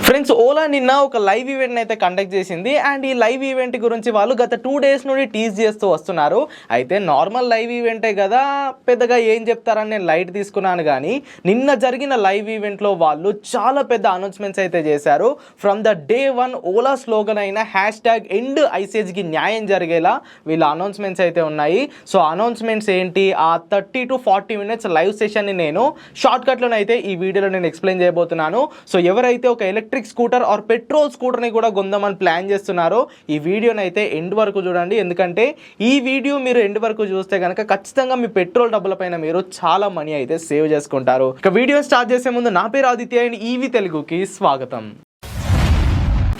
Friends, Ola నిన్న ఒక live event అయితే కండక్ట్ చేసింది. అండ్ ఈ లైవ్ ఈవెంట్ గురించి వాళ్ళు గత 2 days నుండి టీజ్ చేస్తూ వస్తున్నారు. అయితే నార్మల్ లైవ్ ఈవెంటే కదా, పెద్దగా ఏం చెప్తారని నేను లైట్ తీసుకున్నాను. కానీ నిన్న జరిగిన లైవ్ ఈవెంట్లో వాళ్ళు చాలా పెద్ద అనౌన్స్మెంట్స్ అయితే చేశారు. From the day 1 Ola slogan అయిన #ఎండ్ ఐసేజ్కి న్యాయం జరిగేలా వీళ్ళ అనౌన్స్మెంట్స్ అయితే ఉన్నాయి. సో అనౌన్స్మెంట్స్ ఏంటి, ఆ 30 to 40 minutes లైవ్ సెషన్ని నేను షార్ట్కట్లోనైతే ఈ వీడియోలో నేను ఎక్స్ప్లెయిన్ చేయబోతున్నాను. సో ఎవరైతే ఒక ఎలక్ట్రిక్ స్కూటర్ ఆర్ పెట్రోల్ స్కూటర్ని కూడా కొందామని ప్లాన్ చేస్తున్నారో ఈ వీడియోని అయితే ఎండ్ వరకు చూడండి. ఎందుకంటే ఈ వీడియో మీరు ఎండ్ వరకు చూస్తే కనుక ఖచ్చితంగా మీ పెట్రోల్ డబ్బుల పైన మీరు చాలా మనీ అయితే సేవ్ చేసుకుంటారు. ఇక వీడియో స్టార్ట్ చేసే ముందు నా పేరు ఆదిత్య అండ్ ఈవీ తెలుగుకి స్వాగతం.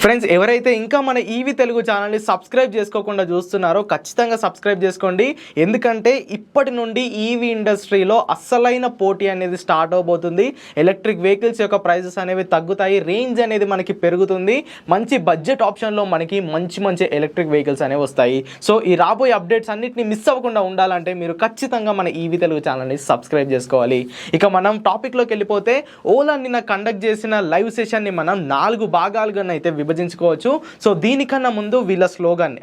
ఫ్రెండ్స్, ఎవరైతే ఇంకా మన ఈవీ తెలుగు ఛానల్ని సబ్స్క్రైబ్ చేసుకోకుండా చూస్తున్నారో ఖచ్చితంగా సబ్స్క్రైబ్ చేసుకోండి. ఎందుకంటే ఇప్పటి నుండి ఈవీ ఇండస్ట్రీలో అస్సలైన పోటీ అనేది స్టార్ట్ అవబోతుంది. ఎలక్ట్రిక్ వెహికల్స్ యొక్క ప్రైజెస్ అనేవి తగ్గుతాయి, రేంజ్ అనేది మనకి పెరుగుతుంది, మంచి బడ్జెట్ ఆప్షన్లో మనకి మంచి ఎలక్ట్రిక్ వెహికల్స్ అనేవి వస్తాయి. సో ఈ రాబోయే అప్డేట్స్ అన్నిటిని మిస్ అవ్వకుండా ఉండాలంటే మీరు ఖచ్చితంగా మన ఈవీ తెలుగు ఛానల్ని సబ్స్క్రైబ్ చేసుకోవాలి. ఇక మనం టాపిక్లోకి వెళ్ళిపోతే, ఓలా నిన్న కండక్ట్ చేసిన లైవ్ సెషన్ని మనం 4 భాగాలుగా అయితే విభజించుకోవచ్చు. సో దీనికన్నా ముందు వీళ్ళ స్లోగన్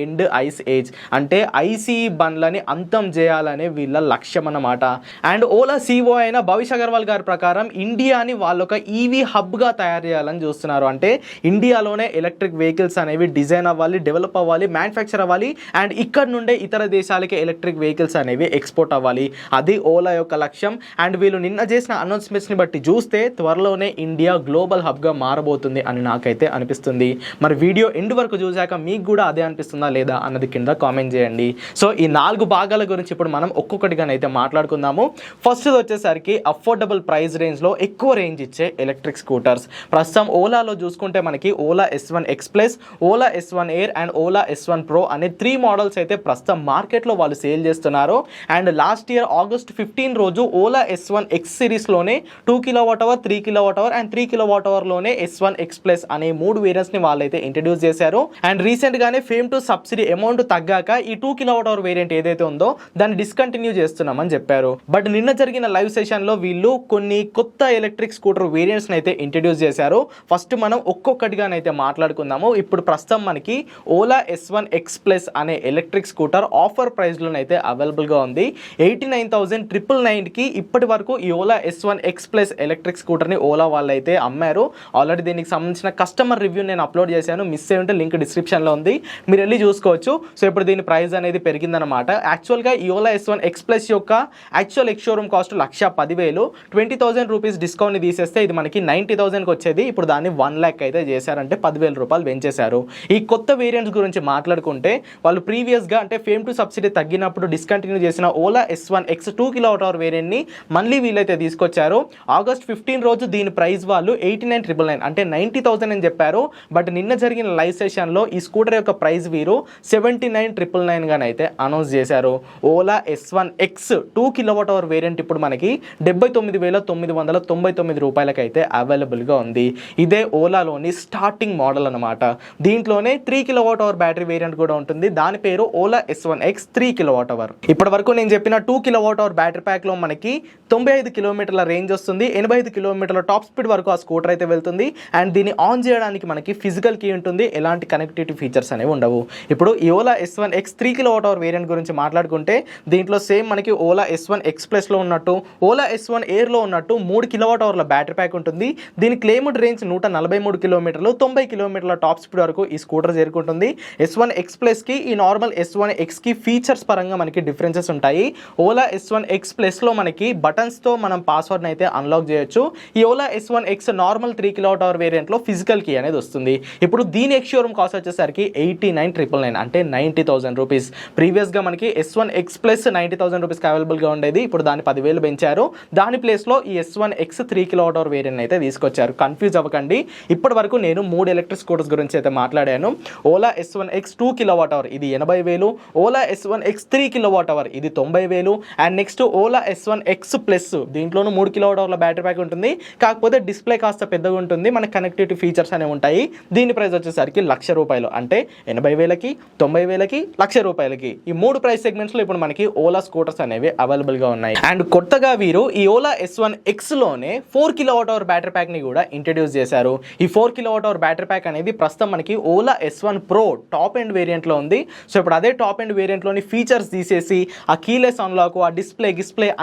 #ఎండ్ ఐస్ ఏజ్ అంటే ఐసీఈ బండ్లని అంతం చేయాలనే వీళ్ళ లక్ష్యం అన్నమాట. అండ్ ఓలా CEO అయిన భవిష్ అగర్వాల్ గారి ప్రకారం ఇండియాని వాళ్ళొక ఈవీ హబ్గా తయారు చేయాలని చూస్తున్నారు. అంటే ఇండియాలోనే ఎలక్ట్రిక్ వెహికల్స్ అనేవి డిజైన్ అవ్వాలి, డెవలప్ అవ్వాలి, మ్యానుఫ్యాక్చర్ అవ్వాలి, అండ్ ఇక్కడ నుండే ఇతర దేశాలకి ఎలక్ట్రిక్ వెహికల్స్ అనేవి ఎక్స్పోర్ట్ అవ్వాలి. అది ఓలా యొక్క లక్ష్యం. అండ్ వీళ్ళు నిన్న చేసిన అనౌన్స్మెంట్స్ని బట్టి చూస్తే త్వరలోనే ఇండియా గ్లోబల్ హబ్గా మారబోతుంది అని నాకైతే అనిపిస్తుంది. మరి వీడియో ఎండ్ వరకు చూసాక మీకు కూడా అదే అనిపిస్తుందా లేదా అన్నది కింద కామెంట్ చేయండి. సో ఈ 4 భాగాల గురించి ఇప్పుడు మనం ఒక్కొక్కటిగానైతే మాట్లాడుకుందాము. ఫస్ట్ వచ్చేసరికి అఫోర్డబుల్ ప్రైస్ రేంజ్లో ఎక్కువ రేంజ్ ఇచ్చే ఎలక్ట్రిక్ స్కూటర్స్. ప్రస్తుతం ఓలాలో చూసుకుంటే మనకి Ola S1 X plus, Ola S1 air and Ola S1 Pro అనే 3 మోడల్స్ అయితే ప్రస్తుతం మార్కెట్లో వాళ్ళు సేల్ చేస్తున్నారు. అండ్ లాస్ట్ ఇయర్ August 15 రోజు Ola S1 X సిరీస్లోనే 2 kWh, 3 kWh and 3 kWh లోనే S1 X ప్లస్ అనే 3 వేరియంట్స్ ని వాళ్ళైతే ఇంట్రడ్యూస్ చేశారు. అండ్ రీసెంట్ గానే ఫేమ్ టు సబ్సిడీ అమౌంట్ తగ్గాక ఈ 2 kWh వేరియంట్ ఏదైతే ఉందో దాన్ని డిస్కంటిన్యూ చేస్తున్నామని చెప్పారు. బట్ నిన్న జరిగిన లైవ్ సెషన్ లో వీళ్ళు కొన్ని కొత్త ఎలక్ట్రిక్ స్కూటర్ వేరియంట్స్ అయితే ఇంట్రడ్యూస్ చేశారు. ఫస్ట్ మనం ఒక్కొక్కటిగానైతే మాట్లాడుకుందాము. ఇప్పుడు ప్రస్తుతం మనకి ఓలా S1 X ప్లస్ అనే ఎలక్ట్రిక్ స్కూటర్ ఆఫర్ ప్రైస్ లోనైతే అవైలబుల్ గా ఉంది. 89,999 కి ఇప్పటి వరకు ఈ Ola S1 X plus electric scooter ని ఓలా వాళ్ళైతే అమ్మారు. ఆల్రెడీ దీనికి సంబంధించిన కస్టమర్ రివ్యూ నేను అప్లోడ్ చేశాను, మిస్ అయ్యి ఉంటే లింక్ డిస్క్రిప్షన్లో ఉంది, మీరు వెళ్ళి చూసుకోవచ్చు. సో ఇప్పుడు దీని ప్రైస్ అనేది పెరిగిందనమాట. యాక్చువల్గా ఈ ఓలా S1 X ప్లస్ యొక్క actual ex showroom cost 1,10,000, 20,000 rupees డిస్కౌంట్ని తీసేస్తే ఇది మనకి 90,000కి వచ్చేది. ఇప్పుడు దాన్ని 1 lakh అయితే చేశారంటే 10,000 రూపాయలు పెంచేశారు. ఈ కొత్త వేరియంట్స్ గురించి మాట్లాడుకుంటే వాళ్ళు ప్రీవియస్గా అంటే ఫేమ్ టు సబ్సిడీ తగ్గినప్పుడు డిస్కంటిన్యూ చేసిన ఓలా S1 X 2 kWh వేరియంట్ని మళ్ళీ వీళ్ళైతే తీసుకొచ్చారు. August 15 రోజు దీని ప్రైస్ వాళ్ళు 89,999 అంటే 90,000 అని చెప్పారు. బట్ నిన్న జరిగిన లైవ్ సెషన్లో ఈ స్కూటర్ యొక్క ప్రైస్ వీరు 79,999 గానైతే అనౌన్స్ చేశారు. Ola S1 X 2 kWh variant ఇప్పుడు మనకి 79,999 రూపాయలకైతే అవైలబుల్గా ఉంది. ఇదే ఓలాలోని స్టార్టింగ్ మోడల్ అనమాట. దీంట్లోనే 3 kWh బ్యాటరీ వేరియంట్ కూడా ఉంటుంది. దాని పేరు ఓలా S1 X 3 kWh. ఇప్పటి వరకు నేను చెప్పిన 2 kWh బ్యాటరీ ప్యాక్లో మనకి 95 కిలోమీటర్ల రేంజ్ వస్తుంది, 85 కిలోమీటర్ల టాప్ స్పీడ్ వరకు ఆ స్కూటర్ అయితే వెళ్తుంది. అండ్ దీన్ని ఆన్ చేయడానికి మనకి ఫిజికల్ కీ ఉంటుంది, ఎలాంటి కనెక్టివిటీ ఫీచర్స్ అనేవి ఉండవు. ఇప్పుడు ఈ Ola S1 X 3 kWh variant గురించి మాట్లాడుకుంటే దీంట్లో సేమ్ మనకి ఓలా S1 X ప్లస్లో ఉన్నట్టు ఓలా S1 ఎయిర్లో ఉన్నట్టు 3 kWh బ్యాటరీ ప్యాక్ ఉంటుంది. దీని క్లెయిమ్డ్ రేంజ్ 143 కిలోమీటర్లు, 90 కిలోమీటర్ల టాప్ స్పీడ్ వరకు ఈ స్కూటర్ చేరుకుంటుంది. S1 X ప్లస్కి ఈ నార్మల్ S1 Xకి ఫీచర్స్ పరంగా మనకి డిఫరెన్సెస్ ఉంటాయి. ఓలా S1 X ప్లస్లో మనకి బటన్స్తో మనం పాస్వర్డ్ని అయితే అన్లాక్ చేయొచ్చు. ఈ Ola S1 X normal 3 kWh వేరియంట్లో ఫిజికల్ కీ అనేది వస్తుంది. ఇప్పుడు దీని ఎక్స్ షోరూమ్ కాస్ట్ వచ్చేసరికి 89,999 అంటే 90,000 రూపీస్. ప్రీవియస్గా మనకి S1 X ప్లస్ 90,000 రూపీస్కి అవైలబుల్గా ఉండేది. ఇప్పుడు దాన్ని 10,000 పెంచారు. దాని ప్లేస్లో ఈ S1 X 3 kWh వేరియంట్ అయితే తీసుకొచ్చారు. కన్ఫ్యూజ్ అవ్వకండి. ఇప్పటి వరకు నేను 3 ఎలక్ట్రిక్ స్కూటర్స్ గురించి అయితే మాట్లాడాను. ఓలా S1 X 2 kWh ఇది 80,000, ఓలా S1 X 3 kWh ఇది 90,000 and next Ola S1 X plus దీంట్లోనూ 3 kWh బ్యాటరీ ప్యాక్ ఉంటుంది. కాకపోతే డిస్ప్లే కాస్త పెద్దగా ఉంటుంది, మన కనెక్టివిటీ ఫీచర్స్ అనేవి ఉంటాయి. దీని ప్రైస్ వచ్చేసరికి ₹1,00,000 అంటే 80,000కి, 90,000కి, ₹1,00,000కి ఈ 3 ప్రైస్ సెగ్మెంట్స్లో ఇప్పుడు మనకి ఓలా స్కూటర్స్ అనేవి అవైలబుల్గా ఉన్నాయి. అండ్ కొత్తగా వీరు ఈ ఓలా S1 Xలోనే 4 kWh బ్యాటరీ ప్యాక్ని కూడా ఇంట్రడ్యూస్ చేశారు. ఈ 4 kWh బ్యాటరీ ప్యాక్ అనేది ప్రస్తుతం మనకి Ola S1 Pro top end వేరియంట్లో ఉంది. సో ఇప్పుడు అదే టాప్ ఎండ్ వేరియంట్లోని ఫీచర్స్ తీసేసి ఆ కీలెస్ అన్లాక్, ఆ డిస్ప్లే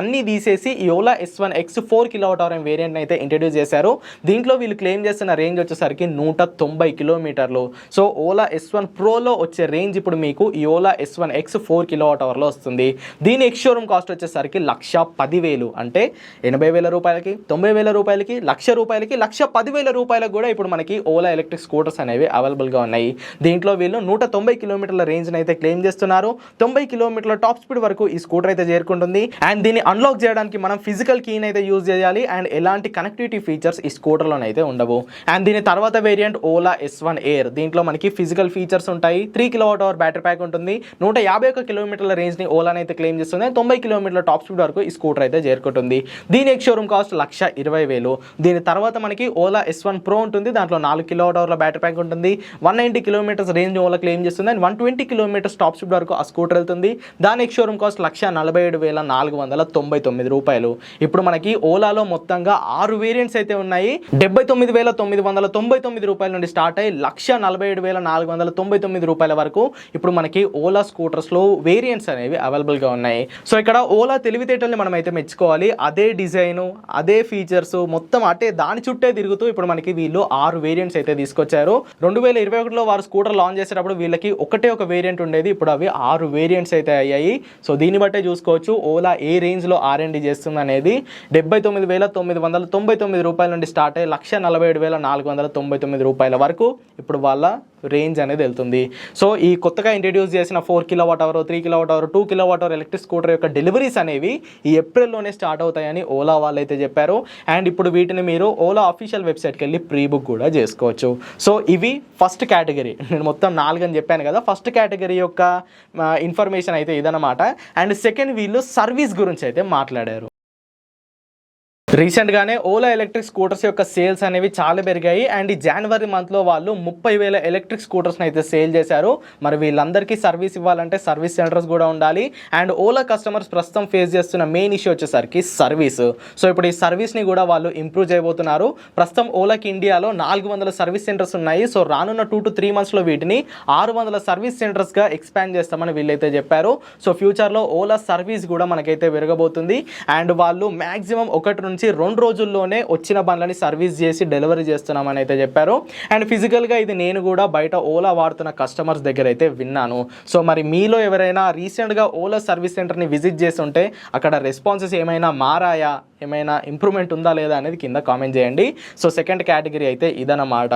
అన్నీ తీసేసి ఈ Ola S1 X 4 kWh variant అయితే ఇంట్రడ్యూస్ చేశారు. దీంట్లో వీళ్ళు క్లెయిమ్ చేస్తున్న రేంజ్ వచ్చేసరికి 190 కిలోమీటర్లు. సో ఓలా S1 Proలో వచ్చే రేంజ్ ఇప్పుడు మీకు ఈ ఓలా S1 X 4 kWhలో వస్తుంది. దీని ఎక్స్ షోరూమ్ కాస్ట్ వచ్చేసరికి ₹1,10,000 అంటే 80,000 రూపాయలకి, 90,000 రూపాయలకి, ₹1,00,000కి, ₹110,000 కూడా ఇప్పుడు మనకి ఓలా ఎలక్ట్రిక్ స్కూటర్స్ అనేవి అవైలబుల్గా ఉన్నాయి. దీంట్లో వీళ్ళు 190 కిలోమీటర్ల రేంజ్ని అయితే క్లెయిమ్ చేస్తున్నారు. 90 కిలోమీటర్ల టాప్ స్పీడ్ వరకు ఈ స్కూటర్ అయితే చేరుకుంటుంది. అండ్ దీన్ని అన్లాక్ చేయడానికి మనం ఫిజికల్ కీని అయితే యూజ్ చేయాలి. అండ్ ఎలాంటి కనెక్టివిటీ ఫీచర్స్ ఈ స్కూటర్లోనైతే ఉండవు. అండ్ దీని తర్వాత వేరియంట్ ఓలా S1 Air. దీంట్లో మనకి ఫిజికల్ ఫీచర్స్ ఉంటాయి. 3 kWh బ్యాటరీ ప్యాక్ ఉంటుంది. 151 కిలోమీటర్ల రేంజ్ని ఓలాని అయితే క్లెయిమ్ చేస్తుంది. 90 కిలోమీటర్ల టాప్ స్పీడ్ వరకు ఈ స్కూటర్ అయితే చేరుకుంటుంది. దీని ఎక్స్ షోరూమ్ కాస్ట్ ₹1,20,000. దీని తర్వాత మనకి ఓలా S1 Pro ఉంటుంది. దాంట్లో 4 kWh బ్యాటరీ ప్యాక్ ఉంటుంది. 190 కిలోమీటర్స్ రేంజ్ ఓలా క్లెయిమ్ చేస్తుంది. అండ్ 120 కిలోమీటర్స్ టాప్ స్పీడ్ వరకు ఆ స్కూటర్ వెళ్తుంది. దాని ఎక్స్ షోరూమ్ కాస్ట్ ₹147,499. ఇప్పుడు మనకి ఓలాలో మొత్తంగా 6 వేరియంట్స్ అయితే ఉన్నాయి. ₹79,999 నుండి స్టార్ట్ అయ్యి ₹147,499 వరకు ఇప్పుడు మనకి ఓలా స్కూటర్స్లో వేరియంట్స్ అనేవి అవైలబుల్గా ఉన్నాయి. సో ఇక్కడ ఓలా తెలివితేటల్ని మనం అయితే మెచ్చుకోవాలి. అదే డిజైను, అదే ఫీచర్స్ మొత్తం అంటే దాని చుట్టే తిరుగుతూ ఇప్పుడు మనకి వీళ్ళు 6 వేరియంట్స్ అయితే తీసుకొచ్చారు. 2021లో వారు స్కూటర్ లాంచ్ చేసేటప్పుడు వీళ్ళకి ఒకటే ఒక వేరియంట్ ఉండేది. ఇప్పుడు అవి 6 వేరియంట్స్ అయితే అయ్యాయి. సో దీన్ని బట్టే చూసుకోవచ్చు ఓలా ఏ రేంజ్లో R&D చేస్తుంది అనేది. ₹79,999 నుండి స్టార్ట్ అయ్యి ₹147,499 వరకు ఇప్పుడు వాళ్ళ రేంజ్ అనేది వెళ్తుంది. సో ఈ కొత్తగా ఇంట్రడ్యూస్ చేసిన 4 kWh, 3 kWh, 2 kWh electric scooter యొక్క డెలివరీస్ అనేవి ఈ ఏప్రిల్లోనే స్టార్ట్ అవుతాయని ఓలా వాళ్ళు అయితే చెప్పారు. అండ్ ఇప్పుడు వీటిని మీరు ఓలా అఫీషియల్ వెబ్సైట్కి వెళ్ళి ప్రీ బుక్ కూడా చేసుకోవచ్చు. సో ఇవి ఫస్ట్ కేటగిరీ. నేను మొత్తం 4 అని చెప్పాను కదా. ఫస్ట్ కేటగిరీ యొక్క ఇన్ఫర్మేషన్ అయితే ఇదన్నమాట. అండ్ సెకండ్ వీళ్ళు సర్వీస్ గురించి అయితే మాట్లాడారు. రీసెంట్గానే ఓలా ఎలక్ట్రిక్ స్కూటర్స్ యొక్క సేల్స్ అనేవి చాలా పెరిగాయి. అండ్ ఈ జనవరి మంత్లో వాళ్ళు 30,000 ఎలక్ట్రిక్ స్కూటర్స్ని అయితే సేల్ చేశారు. మరి వీళ్ళందరికీ సర్వీస్ ఇవ్వాలంటే సర్వీస్ సెంటర్స్ కూడా ఉండాలి. అండ్ ఓలా కస్టమర్స్ ప్రస్తుతం ఫేస్ చేస్తున్న మెయిన్ ఇష్యూ వచ్చేసరికి సర్వీస్. సో ఇప్పుడు ఈ సర్వీస్ని కూడా వాళ్ళు ఇంప్రూవ్ చేయబోతున్నారు. ప్రస్తుతం ఓలాకి ఇండియాలో 400 సర్వీస్ సెంటర్స్ ఉన్నాయి. సో రానున్న 2 to 3 మంత్స్లో వీటిని 600 సర్వీస్ సెంటర్స్గా ఎక్స్పాండ్ చేస్తామని వీళ్ళైతే చెప్పారు. సో ఫ్యూచర్లో ఓలా సర్వీస్ కూడా మనకైతే పెరగబోతుంది. అండ్ వాళ్ళు మ్యాక్సిమం 1 నుంచి 2 రోజుల్లోనే వచ్చిన బండ్లని సర్వీస్ చేసి డెలివరీ చేస్తున్నామని అయితే చెప్పారు. అండ్ ఫిజికల్గా ఇది నేను కూడా బయట ఓలా వాడుతున్న కస్టమర్స్ దగ్గర అయితే విన్నాను. సో మరి మీలో ఎవరైనా రీసెంట్గా ఓలా సర్వీస్ సెంటర్ని విజిట్ చేసి ఉంటే అక్కడ రెస్పాన్సెస్ ఏమైనా మారాయా, ఏమైనా ఇంప్రూవ్మెంట్ ఉందా లేదా అనేది కింద కామెంట్ చేయండి. సో సెకండ్ కేటగిరీ అయితే ఇదన్నమాట.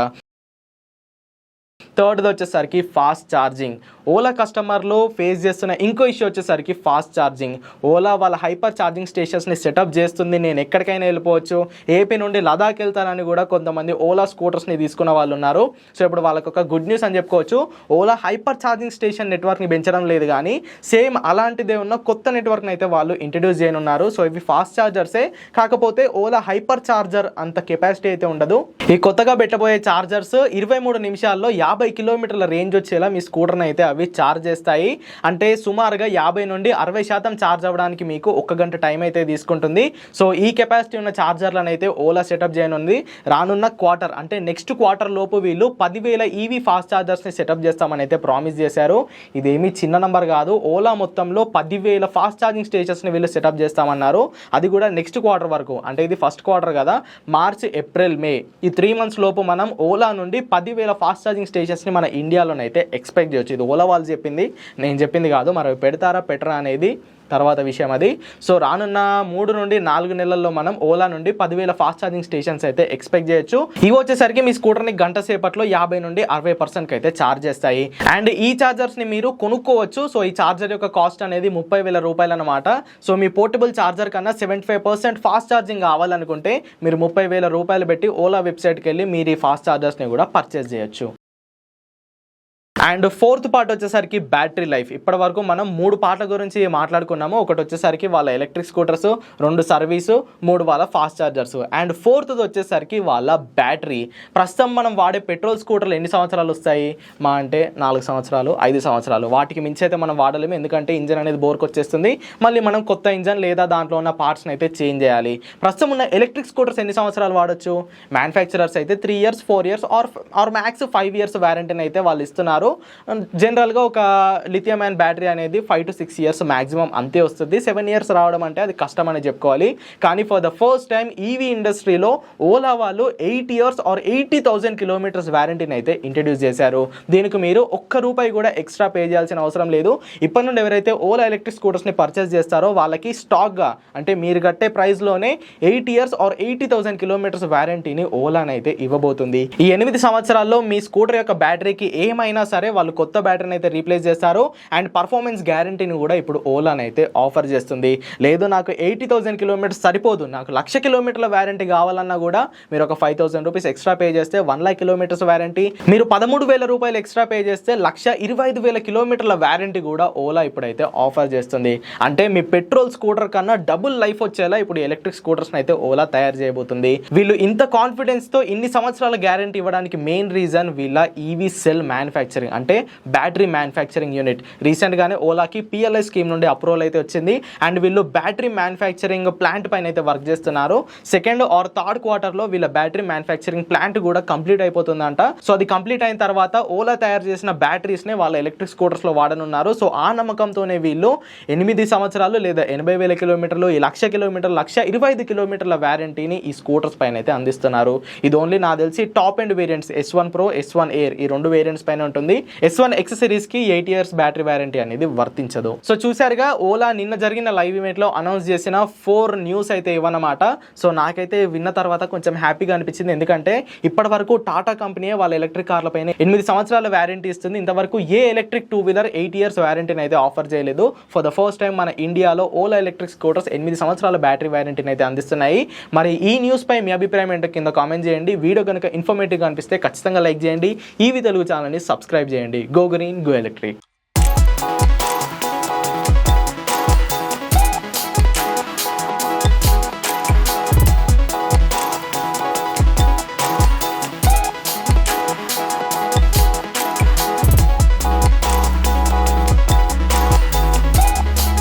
థర్డ్ది వచ్చేసరికి ఫాస్ట్ ఛార్జింగ్. ఓలా కస్టమర్లు ఫేస్ చేస్తున్న ఇంకో ఇష్యూ వచ్చేసరికి ఫాస్ట్ ఛార్జింగ్. ఓలా వాళ్ళ హైపర్ ఛార్జింగ్ స్టేషన్స్ని సెటప్ చేస్తుంది. నేను ఎక్కడికైనా వెళ్ళిపోవచ్చు. ఏపీ నుండి లదాఖ్ వెళ్తానని కూడా కొంతమంది ఓలా స్కూటర్స్ని తీసుకున్న వాళ్ళు ఉన్నారు. సో ఇప్పుడు వాళ్ళకి ఒక గుడ్ న్యూస్ అని చెప్పుకోవచ్చు. ఓలా హైపర్ ఛార్జింగ్ స్టేషన్ నెట్వర్క్ని పెంచడం లేదు, కానీ సేమ్ అలాంటిదే ఉన్న కొత్త నెట్వర్క్ని అయితే వాళ్ళు ఇంట్రడ్యూస్ చేయనున్నారు. సో ఇవి ఫాస్ట్ ఛార్జర్సే, కాకపోతే ఓలా హైపర్ ఛార్జర్ అంత కెపాసిటీ అయితే ఉండదు. ఈ కొత్తగా పెట్టబోయే ఛార్జర్స్ 23 నిమిషాల్లో 50 కిలోమీటర్ల రేంజ్ వచ్చేలా మీ స్కూటర్ని అయితే అవి ఛార్జ్ చేస్తాయి. అంటే సుమారుగా 50 నుండి 60% ఛార్జ్ అవ్వడానికి మీకు 1 గంట టైం అయితే తీసుకుంటుంది. సో ఈ కెపాసిటీ ఉన్న ఛార్జర్లను అయితే ఓలా సెటప్ చేయనుంది. రానున్న క్వార్టర్ అంటే నెక్స్ట్ క్వార్టర్ లోపు వీళ్ళు 10,000 ఈవీ ఫాస్ట్ ఛార్జర్స్ని సెటప్ చేస్తామని అయితే ప్రామిస్ చేశారు. ఇదేమీ చిన్న నంబర్ కాదు. ఓలా మొత్తంలో 10,000 ఫాస్ట్ ఛార్జింగ్ స్టేషన్స్ని వీళ్ళు సెటప్ చేస్తామన్నారు. అది కూడా నెక్స్ట్ క్వార్టర్ వరకు. అంటే ఇది ఫస్ట్ క్వార్టర్ కదా, మార్చ్, ఏప్రిల్, మే ఈ 3 మంత్స్ లోపు మనం ఓలా నుండి 10,000 ఫాస్ట్ ఛార్జింగ్ స్టేషన్స్ని మన ఇండియాలోనైతే ఎక్స్పెక్ట్ చేయొచ్చు. ఇది ఓలా వాళ్ళు చెప్పింది, నేను చెప్పింది కాదు. మరి పెడతారా పెట్టరా అనేది తర్వాత విషయం అది. సో రానున్న 3 నుండి 4 నెలల్లో మనం ఓలా నుండి 10,000 ఫాస్ట్ ఛార్జింగ్ స్టేషన్స్ అయితే ఎక్స్పెక్ట్ చేయొచ్చు. ఇవి వచ్చేసరికి మీ స్కూటర్ని గంట సేపట్లో 50 నుండి 60% అయితే ఛార్జ్ చేస్తాయి. అండ్ ఈ ఛార్జర్స్ని మీరు కొనుక్కోవచ్చు. సో ఈ ఛార్జర్ యొక్క కాస్ట్ అనేది 30,000 అనమాట. సో మీ పోర్టబుల్ ఛార్జర్ కన్నా 75% ఫాస్ట్ ఛార్జింగ్ కావాలనుకుంటే మీరు 30,000 పెట్టి ఓలా వెబ్సైట్కి వెళ్ళి మీరు ఈ ఫాస్ట్ ఛార్జర్స్ని కూడా పర్చేస్ చేయొచ్చు. అండ్ ఫోర్త్ పార్ట్ వచ్చేసరికి బ్యాటరీ లైఫ్. ఇప్పటి వరకు మనం 3 పార్ట్ల గురించి మాట్లాడుకున్నాము. ఒకటి వచ్చేసరికి వాళ్ళ ఎలక్ట్రిక్ స్కూటర్స్, 2 సర్వీసు, 3 వాళ్ళ ఫాస్ట్ ఛార్జర్స్. అండ్ ఫోర్త్ వచ్చేసరికి వాళ్ళ బ్యాటరీ. ప్రస్తుతం మనం వాడే పెట్రోల్ స్కూటర్లు ఎన్ని సంవత్సరాలు వస్తాయి? మా అంటే 4 సంవత్సరాలు, 5 సంవత్సరాలు. వాటికి మించి అయితే మనం వాడలేము, ఎందుకంటే ఇంజన్ అనేది బోర్కి వచ్చేస్తుంది. మళ్ళీ మనం కొత్త ఇంజన్ లేదా దాంట్లో ఉన్న పార్ట్స్ని అయితే చేంజ్ చేయాలి. ప్రస్తుతం ఉన్న ఎలక్ట్రిక్ స్కూటర్స్ ఎన్ని సంవత్సరాలు వాడచ్చు? మ్యానుఫ్యాక్చరర్స్ అయితే 3 years, 4 years or max 5 years వారంటీని అయితే వాళ్ళు ఇస్తున్నారు. జనరల్గా ఒక లిథియం అయాన్ బ్యాటరీ అనేది 5 to 6 years మ్యాక్సిమం అంతే వస్తుంది. 7 years రావడం అంటే అది కష్టం అని చెప్పుకోవాలి. కానీ for the first time EV ఇండస్ట్రీలో ఓలా వాళ్ళు 8 years ఆర్ 80,000 kilometers వారంటీని అయితే ఇంట్రడ్యూస్ చేశారు. దీనికి మీరు ₹1 కూడా ఎక్స్ట్రా పే చేయాల్సిన అవసరం లేదు. ఇప్పటి నుండి ఎవరైతే ఓలా ఎలక్ట్రిక్ స్కూటర్స్ని పర్చేస్ చేస్తారో వాళ్ళకి స్టాక్గా అంటే మీరు కట్టే ప్రైస్లోనే 8 years ఆర్ 80,000 kilometers వారంటీని ఓలానైతే ఇవ్వబోతుంది. ఈ 8 సంవత్సరాల్లో మీ స్కూటర్ యొక్క బ్యాటరీకి ఏమైనా సరే వాళ్ళు కొత్త బ్యాటరీని అయితే రీప్లేస్ చేస్తారు. అండ్ పర్ఫార్మెన్స్ గ్యారంటీని కూడా ఇప్పుడు ఓలానైతే ఆఫర్ చేస్తుంది. లేదు నాకు 80,000 kilometers సరిపోదు, నాకు 1,00,000 kilometerల వారంటీ కావాలన్నా కూడా మీరు ఒక ₹5,000 ఎక్స్ట్రా పే చేస్తే 1,00,000 kilometers వారంటీ, మీరు ₹13,000 ఎక్స్ట్రా పే చేస్తే 1,25,000 kilometerల వారంటీ కూడా ఓలా ఇప్పుడైతే ఆఫర్ చేస్తుంది. అంటే మీ పెట్రోల్ స్కూటర్ కన్నా డబుల్ లైఫ్ వచ్చేలా ఇప్పుడు ఎలక్ట్రిక్ స్కూటర్స్ అయితే ఓలా తయారు చేయబోతుంది. వీళ్ళు ఇంత కాన్ఫిడెన్స్ తో ఇన్ని సంవత్సరాల గ్యారంటీ ఇవ్వడానికి మెయిన్ రీజన్ వీళ్ళ ఈవీ సెల్ మ్యానుఫ్యాక్చరింగ్ అంటే బ్యాటరీ మ్యానుఫ్యాక్చరింగ్ యూనిట్. రీసెంట్ గానే ఓలాకి PLI స్కీమ్ నుండి అప్రూవల్ అయితే వచ్చింది. అండ్ వీళ్ళు బ్యాటరీ మ్యానుఫ్యాక్చరింగ్ ప్లాంట్ పైన అయితే వర్క్ చేస్తున్నారు. 2nd or 3rd quarterలో వీళ్ళ బ్యాటరీ మ్యానుఫ్యాక్చరింగ్ ప్లాంట్ కూడా కంప్లీట్ అయిపోతుందంట. సో అది కంప్లీట్ అయిన తర్వాత ఓలా తయారు చేసిన బ్యాటరీస్ నే వాళ్ళ ఎలక్ట్రిక్ స్కూటర్స్ లో వాడనున్నారు. సో ఆ నమ్మకంతోనే వీళ్ళు 8 సంవత్సరాలు లేదా 80,000 kilometers, 1,00,000 kilometers, 1,25,000 kilometerల వారంటీని ఈ స్కూటర్స్ పైన అయితే అందిస్తున్నారు. ఇది ఓన్లీ నాకు తెలిసి top end variants S1 Pro, S1 Air ఈ 2 వేరియంట్స్ పైన ఉంటుంది. S1 X సిరీస్ కి 8 years బ్యాటరీ వారంటీ అనేది వర్తించదు. సో చూసారుగా ఓలా నిన్న జరిగిన లైవ్ ఈవెంట్ లో అనౌన్స్ చేసిన 4 న్యూస్ అయితే ఇవన్నమాట. సో నాకైతే విన్న తర్వాత కొంచెం హ్యాపీగా అనిపించింది, ఎందుకంటే ఇప్పటి వరకు టాటా కంపెనీ వాళ్ళ ఎలక్ట్రిక్ కార్ల పైన 8 సంవత్సరాల వారంటీ ఇస్తుంది. ఇంతవరకు ఏ ఎలక్ట్రిక్ 2-wheeler 8 years వారంటీని అయితే ఆఫర్ చేయలేదు. ఫర్ ద ఫస్ట్ టైం మన ఇండియాలో ఓలా ఎలక్ట్రిక్ స్కూటర్స్ 8 సంవత్సరాల బ్యాటరీ వారంటీని అయితే అందిస్తున్నాయి. మరి ఈ న్యూస్ పై మీ అభిప్రాయం ఏంటో కింద కామెంట్ చేయండి. వీడియో కనుక ఇన్ఫర్మేటివ్గా అనిపిస్తే ఖచ్చితంగా లైక్ చేయండి. ఈవీ తెలుగు ఛానల్ని సబ్స్క్రైబ్ చేయండి. Go green, go electric.